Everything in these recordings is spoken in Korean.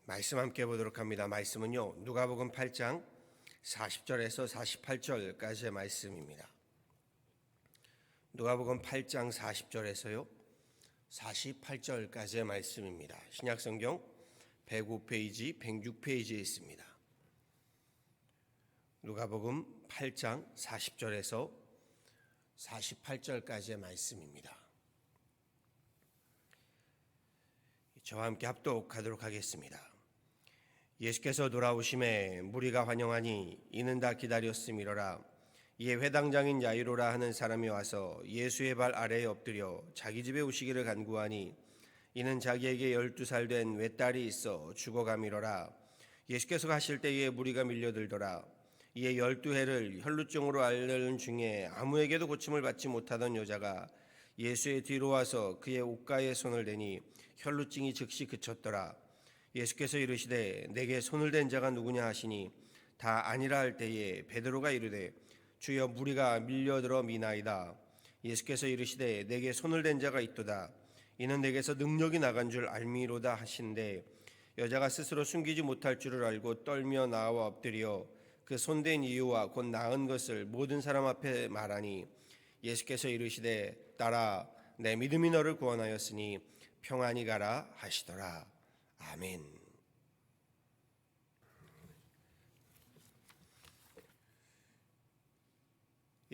말씀 함께 보도록 합니다. 말씀은요, 누가복음 8장 40절에서 48절까지의 말씀입니다. 누가복음 8장 40절에서요 48절까지의 말씀입니다. 신약성경 105페이지, 106페이지에 있습니다. 누가복음 8장 40절에서 48절까지의 말씀입니다. 저와 함께 합독하도록 하겠습니다. 예수께서 돌아오심에 무리가 환영하니 이는 다 기다렸음이로라. 이에 회당장인 야이로라 하는 사람이 와서 예수의 발 아래에 엎드려 자기 집에 오시기를 간구하니 이는 자기에게 12살 된 외딸이 있어 죽어감이로라. 예수께서 가실 때에 무리가 밀려들더라. 이에 12해를 혈루증으로 앓는 중에 아무에게도 고침을 받지 못하던 여자가 예수의 뒤로 와서 그의 옷가에 손을 대니 혈루증이 즉시 그쳤더라. 예수께서 이르시되 내게 손을 댄 자가 누구냐 하시니 다 아니라 할 때에 베드로가 이르되 주여 무리가 밀려들어 미나이다. 예수께서 이르시되 내게 손을 댄 자가 있도다. 이는 내게서 능력이 나간 줄 알미로다 하신데 여자가 스스로 숨기지 못할 줄을 알고 떨며 나와 엎드려 그 손댄 이유와 곧 나은 것을 모든 사람 앞에 말하니 예수께서 이르시되 딸아 내 믿음이 너를 구원하였으니 평안히 가라 하시더라. 아멘.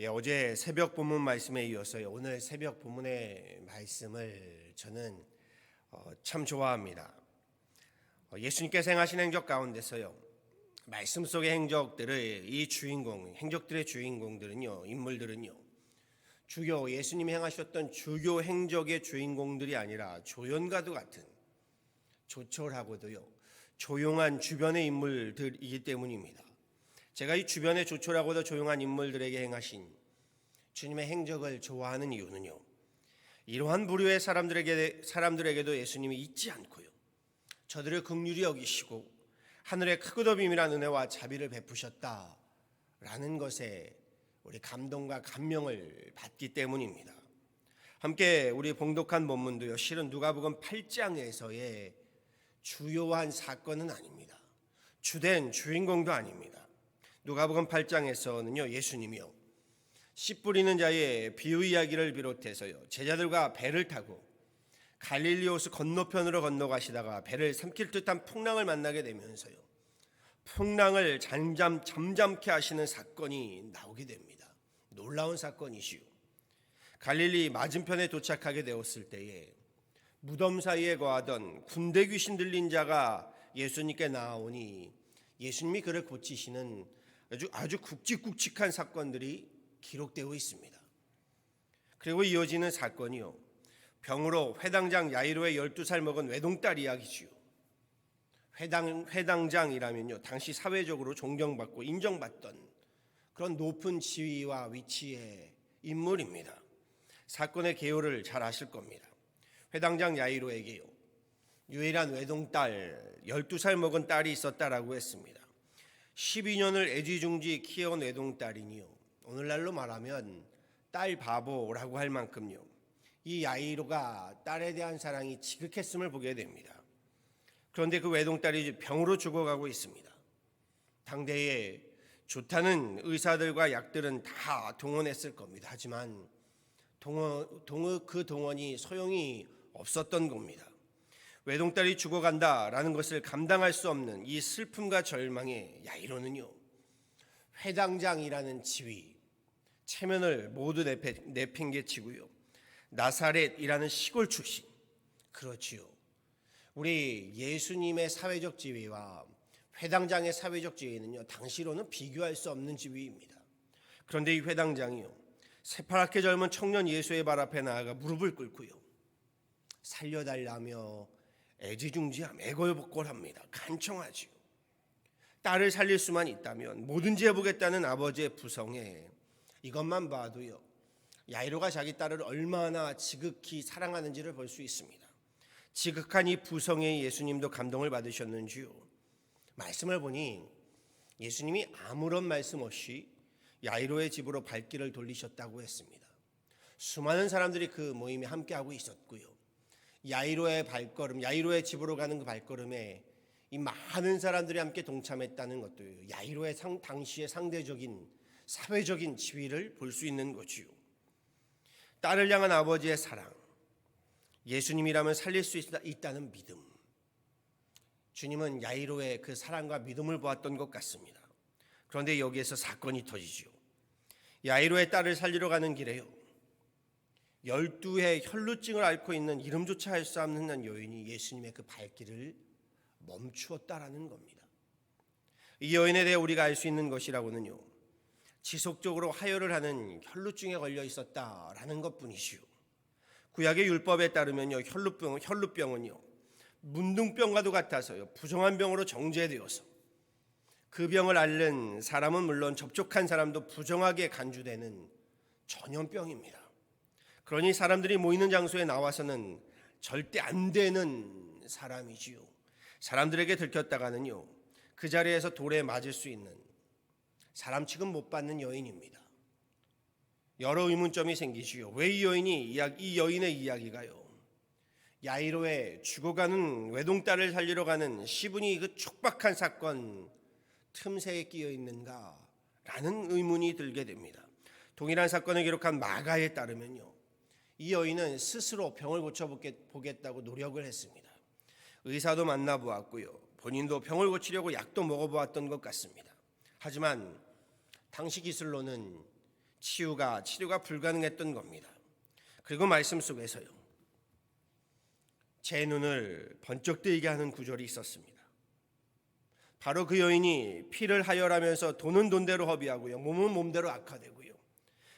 어제 새벽 본문 말씀에 이어서요 오늘 새벽 본문의 말씀을 저는 참 좋아합니다. 예수님께서 행하신 행적 가운데서요 말씀 속의 행적들을 이 주인공, 행적들의 주인공들은요, 인물들은요 주요 예수님이 행하셨던 주요 행적의 주인공들이 아니라 조연과도 같은 조촐하고도요 조용한 주변의 인물들이기 때문입니다. 제가 이 주변의 조촐하고도 조용한 인물들에게 행하신 주님의 행적을 좋아하는 이유는요, 이러한 부류의 사람들에게도 예수님이 잊지 않고요 저들을 긍휼히 여기시고 하늘의 크고도 비밀한 은혜와 자비를 베푸셨다라는 것에 우리 감동과 감명을 받기 때문입니다. 함께 우리 봉독한 본문도요 실은 누가복음 8장에서의 주요한 사건은 아닙니다. 주된 주인공도 아닙니다. 누가복음 8장에서는요 예수님이요 씨 뿌리는 자의 비유 이야기를 비롯해서요 제자들과 배를 타고 갈릴리 호수 건너편으로 건너가시다가 배를 삼킬 듯한 풍랑을 만나게 되면서요 풍랑을 잠잠케 하시는 사건이 나오게 됩니다. 놀라운 사건이시요 갈릴리 맞은편에 도착하게 되었을 때에 무덤 사이에 거하던 군대 귀신 들린 자가 예수님께 나오니 예수님이 그를 고치시는 아주 굵직굵직한 사건들이 기록되어 있습니다. 그리고 이어지는 사건이요 병으로 회당장 야이로의 12살 먹은 외동딸 이야기지요. 회당장이라면요 당시 사회적으로 존경받고 인정받던 그런 높은 지위와 위치의 인물입니다. 사건의 개요를 잘 아실 겁니다. 회당장 야이로에게요 유일한 외동딸 12살 먹은 딸이 있었다라고 했습니다. 12년을 애지중지 키워온 외동딸이니요 오늘날로 말하면 딸 바보라고 할 만큼요 이 야이로가 딸에 대한 사랑이 지극했음을 보게 됩니다. 그런데 그 외동딸이 병으로 죽어가고 있습니다. 당대에 좋다는 의사들과 약들은 다 동원했을 겁니다. 하지만 그 동원이 소용이 없었던 겁니다. 외동딸이 죽어간다라는 것을 감당할 수 없는 이 슬픔과 절망에 야이로는요 회당장이라는 지위, 체면을 모두 내팽개치고요 나사렛이라는 시골 출신, 그렇지요 우리 예수님의 사회적 지위와 회당장의 사회적 지위는요 당시로는 비교할 수 없는 지위입니다. 그런데 이 회당장이요 새파랗게 젊은 청년 예수의 발 앞에 나아가 무릎을 꿇고요 살려달라며 애지중지함, 애걸복걸합니다. 간청하지요. 딸을 살릴 수만 있다면 뭐든지 해보겠다는 아버지의 부성에 이것만 봐도요 야이로가 자기 딸을 얼마나 지극히 사랑하는지를 볼 수 있습니다. 지극한 이 부성에 예수님도 감동을 받으셨는지요. 말씀을 보니 예수님이 아무런 말씀 없이 야이로의 집으로 발길을 돌리셨다고 했습니다. 수많은 사람들이 그 모임에 함께하고 있었고요 야이로의 발걸음, 야이로의 집으로 가는 그 발걸음에 이 많은 사람들이 함께 동참했다는 것도 야이로의 당시의 상대적인 사회적인 지위를 볼 수 있는 거지요. 딸을 향한 아버지의 사랑, 예수님이라면 살릴 수 있다는 믿음. 주님은 야이로의 그 사랑과 믿음을 보았던 것 같습니다. 그런데 여기에서 사건이 터지죠. 야이로의 딸을 살리러 가는 길에요, 12의 혈루증을 앓고 있는 이름조차 할 수 없는 여인이 예수님의 그 발길을 멈추었다라는 겁니다. 이 여인에 대해 우리가 알 수 있는 것이라고는요, 지속적으로 하혈을 하는 혈루증에 걸려 있었다라는 것뿐이지요. 구약의 율법에 따르면요, 혈루병은요 문둥병과도 같아서요 부정한 병으로 정죄되어서 그 병을 앓는 사람은 물론 접촉한 사람도 부정하게 간주되는 전염병입니다. 그러니 사람들이 모이는 장소에 나와서는 절대 안 되는 사람이지요. 사람들에게 들켰다가는요 그 자리에서 돌에 맞을 수 있는 사람 취급 못 받는 여인입니다. 여러 의문점이 생기지요. 왜 이 여인의 이야기가요, 야이로의 죽어가는 외동딸을 살리러 가는 시분이 그 촉박한 사건 틈새에 끼어 있는가라는 의문이 들게 됩니다. 동일한 사건을 기록한 마가에 따르면요, 이 여인은 스스로 병을 고쳐보겠다고 노력을 했습니다. 의사도 만나보았고요, 본인도 병을 고치려고 약도 먹어보았던 것 같습니다. 하지만 당시 기술로는 치료가 불가능했던 겁니다. 그리고 말씀 속에서요, 제 눈을 번쩍 뜨이게 하는 구절이 있었습니다. 바로 그 여인이 피를 하혈하면서 돈은 돈대로 허비하고요, 몸은 몸대로 악화되고요,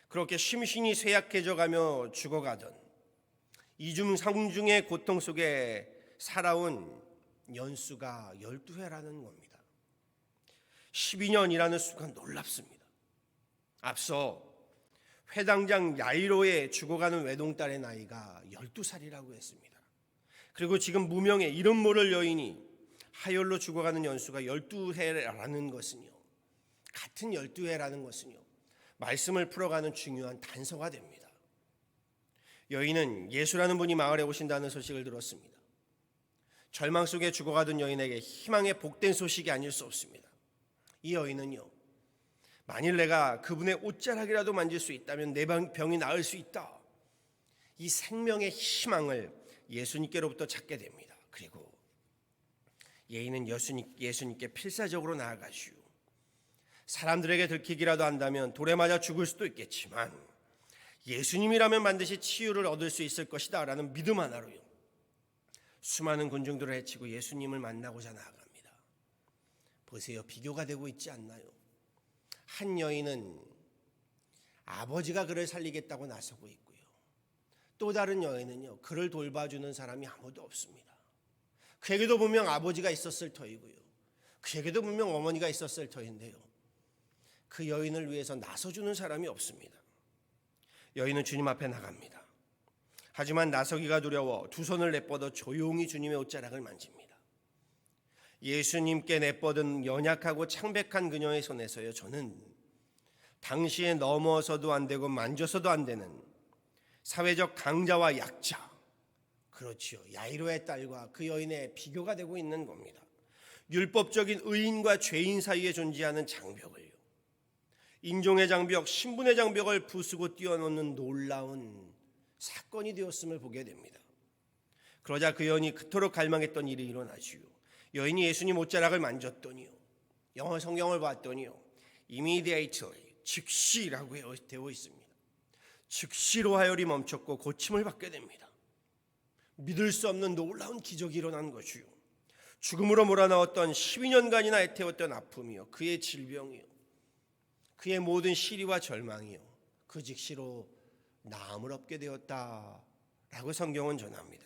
그렇게 심신이 쇠약해져 가며 죽어가던 이중 삼중의 고통 속에 살아온 연수가 12회라는 겁니다. 12년이라는 수가 놀랍습니다. 앞서 회당장 야이로의 죽어가는 외동딸의 나이가 12살이라고 했습니다. 그리고 지금 무명의 이름 모를 여인이 하혈로 죽어가는 연수가 12회라는 것은요, 같은 12회라는 것은요, 말씀을 풀어가는 중요한 단서가 됩니다. 여인은 예수라는 분이 마을에 오신다는 소식을 들었습니다. 절망 속에 죽어가던 여인에게 희망의 복된 소식이 아닐 수 없습니다. 이 여인은요, 만일 내가 그분의 옷자락이라도 만질 수 있다면 내 병이 나을 수 있다, 이 생명의 희망을 예수님께로부터 찾게 됩니다. 그리고 여인은 예수님께 필사적으로 나아가시오. 사람들에게 들키기라도 한다면 돌에 맞아 죽을 수도 있겠지만 예수님이라면 반드시 치유를 얻을 수 있을 것이다 라는 믿음 하나로요, 수많은 군중들을 해치고 예수님을 만나고자 나아갑니다. 보세요, 비교가 되고 있지 않나요? 한 여인은 아버지가 그를 살리겠다고 나서고 있고요, 또 다른 여인은요 그를 돌봐주는 사람이 아무도 없습니다. 그에게도 분명 아버지가 있었을 터이고요, 그에게도 분명 어머니가 있었을 터인데요, 그 여인을 위해서 나서주는 사람이 없습니다. 여인은 주님 앞에 나갑니다. 하지만 나서기가 두려워 두 손을 내뻗어 조용히 주님의 옷자락을 만집니다. 예수님께 내뻗은 연약하고 창백한 그녀의 손에서요, 저는 당시에 넘어서도 안 되고 만져서도 안 되는 사회적 강자와 약자, 그렇지요, 야이로의 딸과 그 여인의 비교가 되고 있는 겁니다. 율법적인 의인과 죄인 사이에 존재하는 장벽을요, 인종의 장벽, 신분의 장벽을 부수고 뛰어넘는 놀라운 사건이 되었음을 보게 됩니다. 그러자 그 여인이 그토록 갈망했던 일이 일어나지요. 여인이 예수님 옷자락을 만졌더니요, 영어 성경을 봤더니요, immediately, 즉시라고 되어 있습니다. 즉시로 하혈이 멈췄고 고침을 받게 됩니다. 믿을 수 없는 놀라운 기적이 일어난 것이요, 죽음으로 몰아넣었던 12년간이나 애태웠던 아픔이요, 그의 질병이요, 그의 모든 시리와 절망이요, 그 즉시로 나음을 얻게 되었다라고 성경은 전합니다.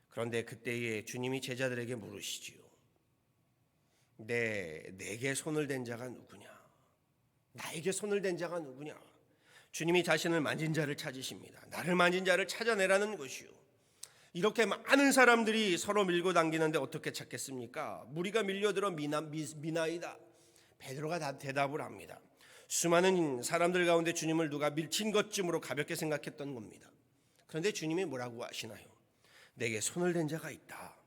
그런데 그때에 주님이 제자들에게 물으시지요. 내게 손을 댄 자가 누구냐? 나에게 손을 댄 자가 누구냐? 주님이 자신을 만진 자를 찾으십니다. 나를 만진 자를 찾아내라는 것이요. 이렇게 많은 사람들이 서로 밀고 당기는데 어떻게 찾겠습니까? 무리가 밀려들어 미나이다. 베드로가 다 대답을 합니다. 수많은 사람들 가운데 주님을 누가 밀친 것쯤으로 가볍게 생각했던 겁니다. 그런데 주님이 뭐라고 하시나요? 내게 손을 댄 자가 있다.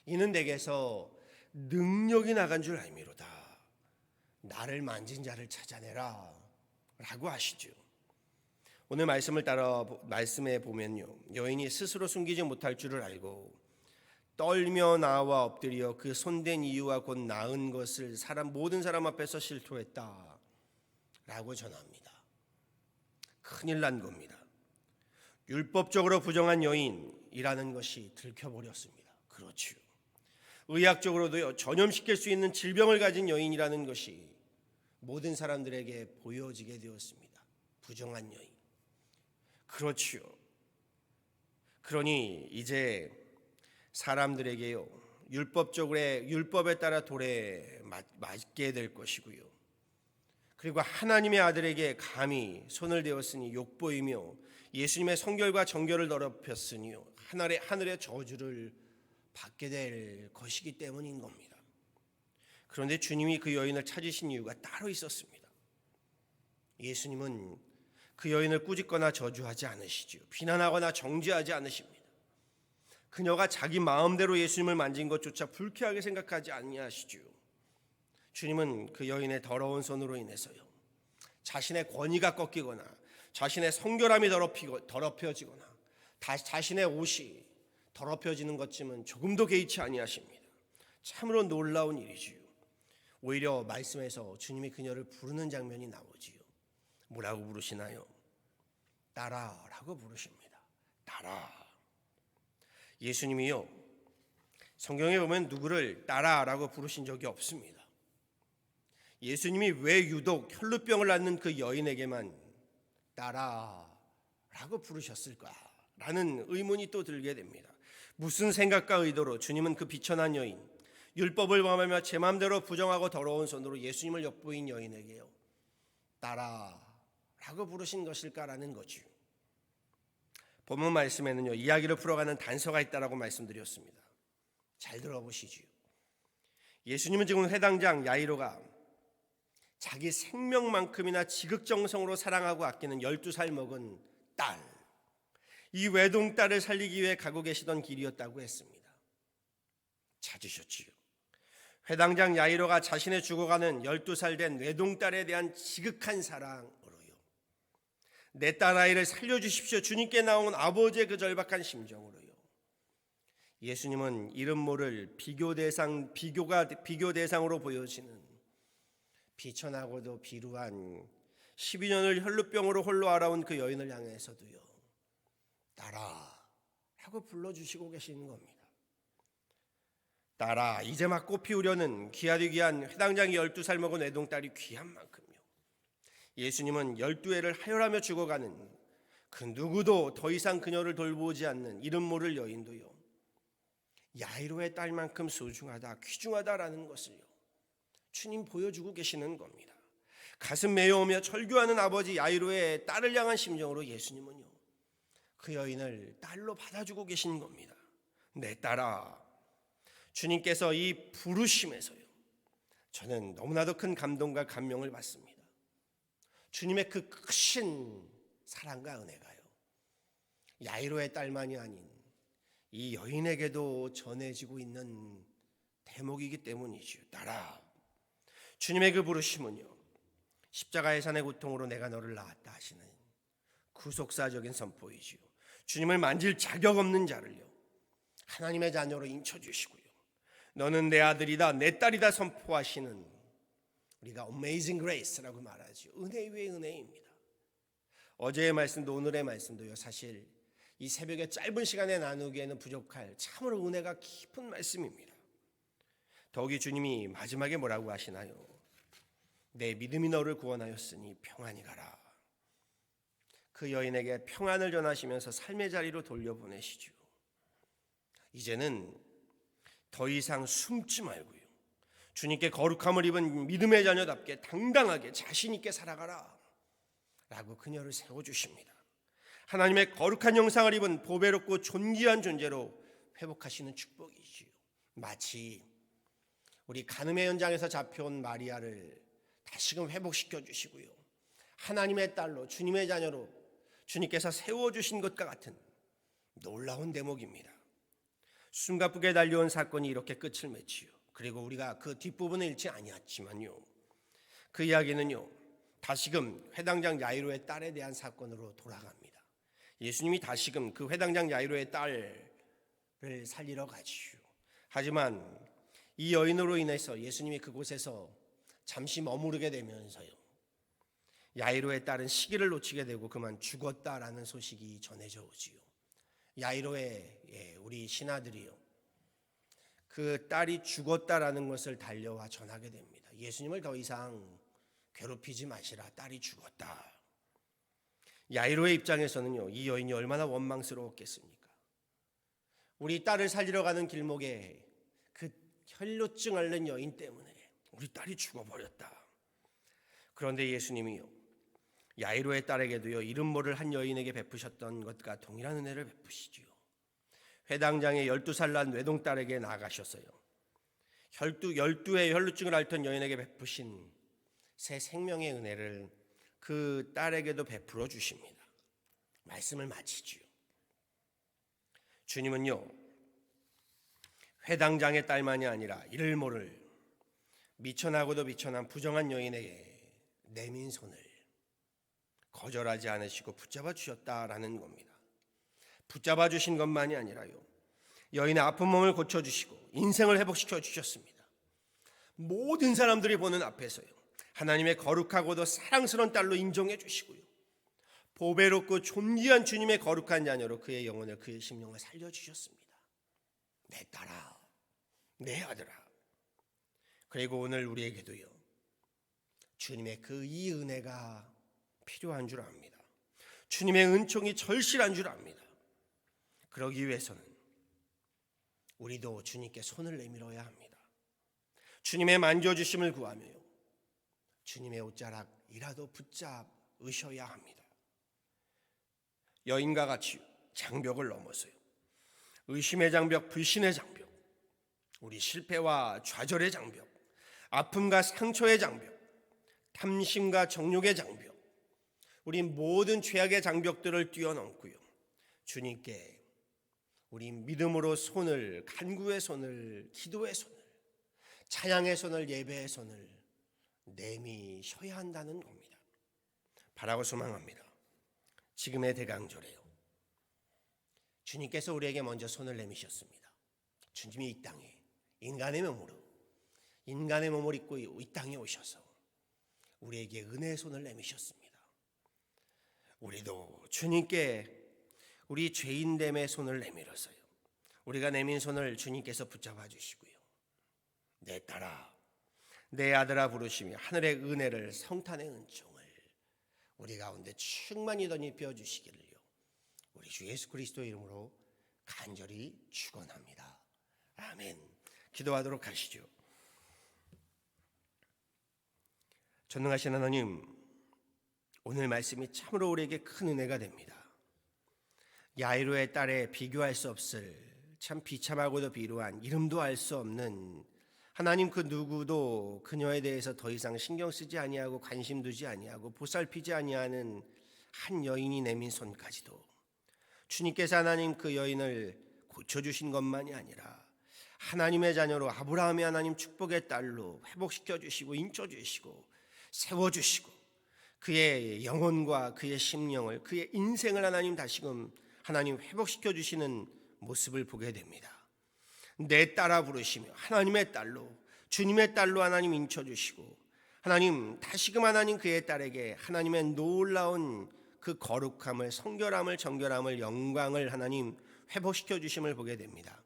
이는 내게서 능력이 나간 줄 알미로다. 나를 만진 자를 찾아내라 라고 하시죠. 오늘 말씀에 보면요, 여인이 스스로 숨기지 못할 줄을 알고 떨며 나와 엎드려 그 손댄 이유와 곧 나은 것을 모든 사람 앞에서 실토했다 라고 전합니다. 큰일 난 겁니다. 율법적으로 부정한 여인이라는 것이 들켜버렸습니다. 그렇죠. 의학적으로도요, 전염시킬 수 있는 질병을 가진 여인이라는 것이 모든 사람들에게 보여지게 되었습니다. 부정한 여인. 그렇죠. 그러니 이제 사람들에게요, 율법에 따라 돌에 맞게 될 것이고요. 그리고 하나님의 아들에게 감히 손을 대었으니 욕보이며 예수님의 성결과 정결을 더럽혔으니요, 하늘의 저주를 받게 될 것이기 때문인 겁니다. 그런데 주님이 그 여인을 찾으신 이유가 따로 있었습니다. 예수님은 그 여인을 꾸짖거나 저주하지 않으시죠. 비난하거나 정죄하지 않으십니다. 그녀가 자기 마음대로 예수님을 만진 것조차 불쾌하게 생각하지 아니하시죠. 주님은 그 여인의 더러운 손으로 인해서요, 자신의 권위가 꺾이거나 자신의 성결함이 더럽혀지거나 자신의 옷이 더럽혀지는 것쯤은 조금도 개의치 아니하십니다. 참으로 놀라운 일이지요. 오히려 말씀에서 주님이 그녀를 부르는 장면이 나오지요. 뭐라고 부르시나요? 따라라고 부르십니다. 따라. 예수님이요, 성경에 보면 누구를 따라라고 부르신 적이 없습니다. 예수님이 왜 유독 혈루병을 앓는 그 여인에게만 따라라고 부르셨을까라는 의문이 또 들게 됩니다. 무슨 생각과 의도로 주님은 그 비천한 여인, 율법을 범하며 제 마음대로 부정하고 더러운 손으로 예수님을 엿보인 여인에게요, 따라라고 부르신 것일까라는 거죠. 본문 말씀에는요, 이야기를 풀어가는 단서가 있다라고 말씀드렸습니다. 잘 들어보시지요. 예수님은 지금 회당장 야이로가 자기 생명만큼이나 지극정성으로 사랑하고 아끼는 12살 먹은 딸, 이 외동딸을 살리기 위해 가고 계시던 길이었다고 했습니다. 찾으셨지요. 회당장 야이로가 자신의 죽어가는 12살 된 외동딸에 대한 지극한 사랑으로요, 내 딸아이를 살려주십시오, 주님께 나온 아버지의 그 절박한 심정으로요, 예수님은 이름 모를 비교 대상으로 보여지는 비천하고도 비루한 12년을 혈루병으로 홀로 알아온 그 여인을 향해서도요, 따라라고 불러주시고 계시는 겁니다. 따라, 이제 막 꽃 피우려는 귀하디 귀한 회당장이 12살 먹은 외동딸이 귀한 만큼요, 예수님은 12해를 하혈하며 죽어가는 그 누구도 더 이상 그녀를 돌보지 않는 이름 모를 여인도요, 야이로의 딸만큼 소중하다, 귀중하다라는 것을요, 주님 보여주고 계시는 겁니다. 가슴 메어오며 철교하는 아버지 야이로의 딸을 향한 심정으로 예수님은요, 그 여인을 딸로 받아주고 계신 겁니다. 내 딸아. 주님께서 이 부르심에서요, 저는 너무나도 큰 감동과 감명을 받습니다. 주님의 그 크신 사랑과 은혜가요, 야이로의 딸만이 아닌 이 여인에게도 전해지고 있는 대목이기 때문이지요. 딸아. 주님의 그 부르심은요, 십자가의 산의 고통으로 내가 너를 낳았다 하시는 구속사적인 선포이지요. 주님을 만질 자격 없는 자를요, 하나님의 자녀로 인쳐주시고요, 너는 내 아들이다, 내 딸이다 선포하시는, 우리가 Amazing Grace라고 말하죠. 은혜 위에 은혜입니다. 어제의 말씀도 오늘의 말씀도요, 사실 이 새벽에 짧은 시간에 나누기에는 부족할 참으로 은혜가 깊은 말씀입니다. 더욱이 주님이 마지막에 뭐라고 하시나요? 내 믿음이 너를 구원하였으니 평안히 가라. 그 여인에게 평안을 전하시면서 삶의 자리로 돌려보내시죠. 이제는 더 이상 숨지 말고요, 주님께 거룩함을 입은 믿음의 자녀답게 당당하게 자신 있게 살아가라 라고 그녀를 세워주십니다. 하나님의 거룩한 형상을 입은 보배롭고 존귀한 존재로 회복하시는 축복이지요. 마치 우리 간음의 현장에서 잡혀온 마리아를 다시금 회복시켜 주시고요, 하나님의 딸로 주님의 자녀로 주님께서 세워주신 것과 같은 놀라운 대목입니다. 숨가쁘게 달려온 사건이 이렇게 끝을 맺지요. 그리고 우리가 그 뒷부분을 읽지 아니했지만요, 그 이야기는요 다시금 회당장 야이로의 딸에 대한 사건으로 돌아갑니다. 예수님이 다시금 그 회당장 야이로의 딸을 살리러 가지요. 하지만 이 여인으로 인해서 예수님이 그곳에서 잠시 머무르게 되면서요, 야이로의 딸은 시기를 놓치게 되고 그만 죽었다라는 소식이 전해져 오지요. 야이로의 우리 신하들이요, 그 딸이 죽었다라는 것을 달려와 전하게 됩니다. 예수님을 더 이상 괴롭히지 마시라, 딸이 죽었다. 야이로의 입장에서는요, 이 여인이 얼마나 원망스러웠겠습니까? 우리 딸을 살리러 가는 길목에 그 혈루증 앓는 여인 때문에 우리 딸이 죽어버렸다. 그런데 예수님이요, 야이로의 딸에게도요 이름 모를 한 여인에게 베푸셨던 것과 동일한 은혜를 베푸시지요. 회당장의 12살 난 외동딸에게 나아가셨어요. 12의 혈루증을 앓던 여인에게 베푸신 새 생명의 은혜를 그 딸에게도 베풀어 주십니다. 말씀을 마치지요. 주님은요, 회당장의 딸만이 아니라 이를 모를 미천하고도 미천한 부정한 여인에게 내민 손을 거절하지 않으시고 붙잡아 주셨다라는 겁니다. 붙잡아 주신 것만이 아니라요, 여인의 아픈 몸을 고쳐주시고 인생을 회복시켜 주셨습니다. 모든 사람들이 보는 앞에서요, 하나님의 거룩하고도 사랑스러운 딸로 인정해 주시고요, 보배롭고 존귀한 주님의 거룩한 자녀로 그의 영혼을, 그의 심령을 살려주셨습니다. 내 딸아, 내 아들아. 그리고 오늘 우리에게도요, 주님의 그 이 은혜가 필요한 줄 압니다. 주님의 은총이 절실한 줄 압니다. 그러기 위해서는 우리도 주님께 손을 내밀어야 합니다. 주님의 만져주심을 구하며요, 주님의 옷자락이라도 붙잡으셔야 합니다. 여인과 같이 장벽을 넘어서요, 의심의 장벽, 불신의 장벽, 우리 실패와 좌절의 장벽, 아픔과 상처의 장벽, 탐심과 정욕의 장벽, 우리 모든 죄악의 장벽들을 뛰어넘고요, 주님께 우리 믿음으로 손을, 간구의 손을, 기도의 손을, 찬양의 손을, 예배의 손을 내미셔야 한다는 겁니다. 바라고 소망합니다. 지금의 대강절에요, 주님께서 우리에게 먼저 손을 내미셨습니다. 주님이 이 땅에 인간의 몸을 입고 이 땅에 오셔서 우리에게 은혜의 손을 내미셨습니다. 우리도 주님께 우리 죄인됨의 손을 내밀어서요, 우리가 내민 손을 주님께서 붙잡아 주시고요, 내 딸아, 내 아들아 부르시며 하늘의 은혜를, 성탄의 은총을 우리 가운데 충만히 덧입혀 주시기를요, 우리 주 예수 그리스도의 이름으로 간절히 축원합니다. 아멘. 기도하도록 하시죠. 전능하신 하나님, 오늘 말씀이 참으로 우리에게 큰 은혜가 됩니다. 야이로의 딸에 비교할 수 없을 참 비참하고도 비루한, 이름도 알 수 없는 하나님, 그 누구도 그녀에 대해서 더 이상 신경 쓰지 아니하고 관심 두지 아니하고 보살피지 아니하는 한 여인이 내민 손까지도 주님께서 하나님 그 여인을 고쳐주신 것만이 아니라 하나님의 자녀로, 아브라함의 하나님 축복의 딸로 회복시켜 주시고 인쳐 주시고 세워주시고 그의 영혼과 그의 심령을, 그의 인생을 하나님 다시금 하나님 회복시켜 주시는 모습을 보게 됩니다. 내 딸아 부르시며 하나님의 딸로, 주님의 딸로 하나님 인쳐주시고 하나님 다시금 하나님 그의 딸에게 하나님의 놀라운 그 거룩함을, 성결함을, 정결함을, 영광을 하나님 회복시켜 주심을 보게 됩니다.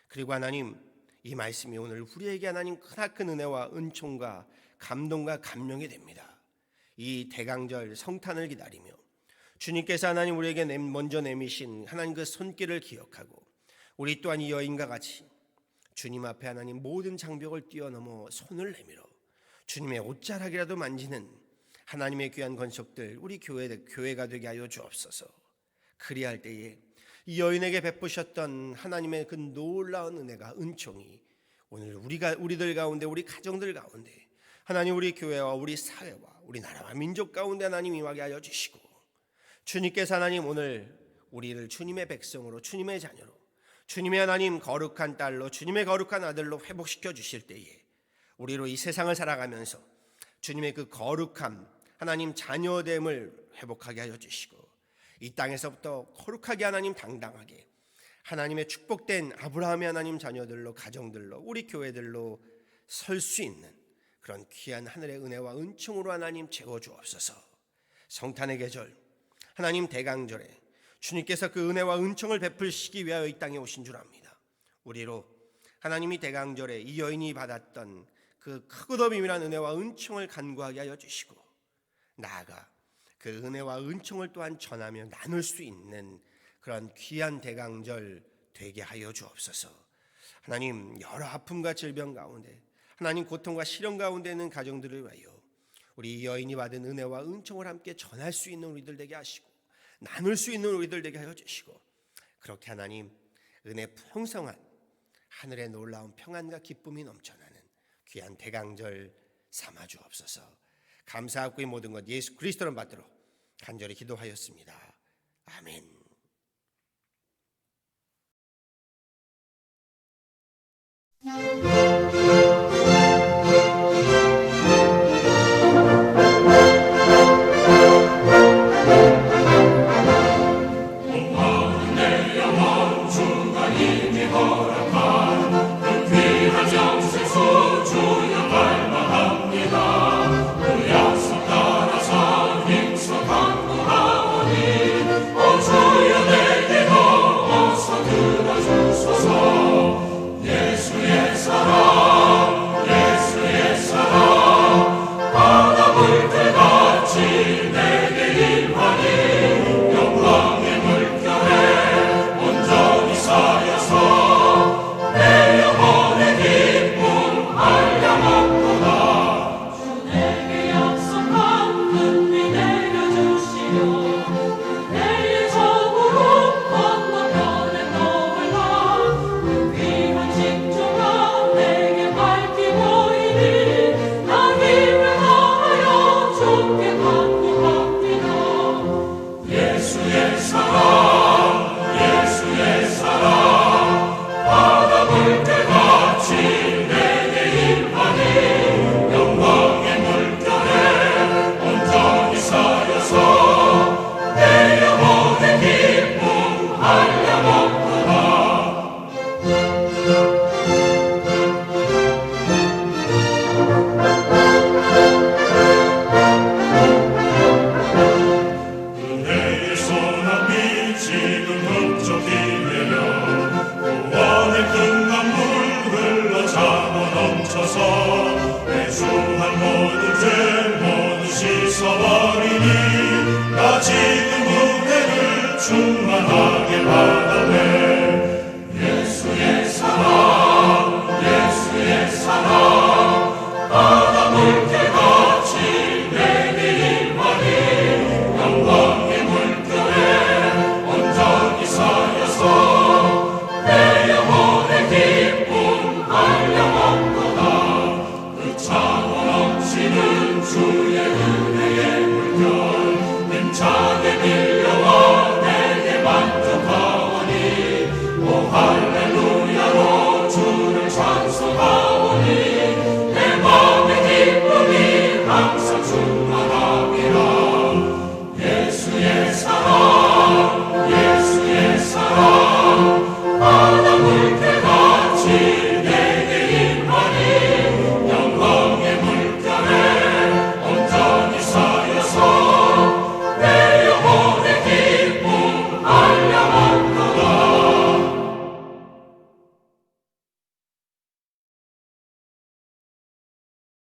그리고 하나님, 이 말씀이 오늘 우리에게 하나님 크나큰 은혜와 은총과 감동과 감명이 됩니다. 이 대강절 성탄을 기다리며 주님께서 하나님 우리에게 먼저 내미신 하나님 그 손길을 기억하고 우리 또한 이 여인과 같이 주님 앞에 하나님 모든 장벽을 뛰어넘어 손을 내밀어 주님의 옷자락이라도 만지는 하나님의 귀한 건속들, 우리 교회가 되게 하여 주옵소서. 그리할 때에 이 여인에게 베푸셨던 하나님의 그 놀라운 은혜가, 은총이 오늘 우리들 가운데, 우리 가정들 가운데, 하나님 우리 교회와 우리 사회와 우리 나라와 민족 가운데 하나님 임하게 하여 주시고, 주님께서 하나님 오늘 우리를 주님의 백성으로, 주님의 자녀로, 주님의 하나님 거룩한 딸로 주님의 거룩한 아들로 회복시켜 주실 때에 우리로 이 세상을 살아가면서 주님의 그 거룩함, 하나님 자녀됨을 회복하게 하여 주시고 이 땅에서부터 거룩하게 하나님 당당하게 하나님의 축복된 아브라함의 하나님 자녀들로 가정들로 우리 교회들로 설 수 있는 그런 귀한 하늘의 은혜와 은총으로 하나님 채워주옵소서. 성탄의 계절 하나님 대강절에 주님께서 그 은혜와 은총을 베풀시기 위하여 이 땅에 오신 줄 압니다. 우리로 하나님이 대강절에 이 여인이 받았던 그 크고도 비밀한 은혜와 은총을 간구하게 하여 주시고 나아가 그 은혜와 은총을 또한 전하며 나눌 수 있는 그런 귀한 대강절 되게 하여 주옵소서. 하나님 여러 아픔과 질병 가운데 하나님 고통과 시련 가운데 있는 가정들을 위하여 우리 여인이 받은 은혜와 은총을 함께 전할 수 있는 우리들 되게 하시고 나눌 수 있는 우리들 되게 하여 주시고 그렇게 하나님 은혜 풍성한 하늘의 놀라운 평안과 기쁨이 넘쳐나는 귀한 대강절 삼아 주옵소서. 감사하고 이 모든 것 예수 그리스도를 받들어 간절히 기도하였습니다. 아멘. 내 영혼의 기쁨 알려 먹고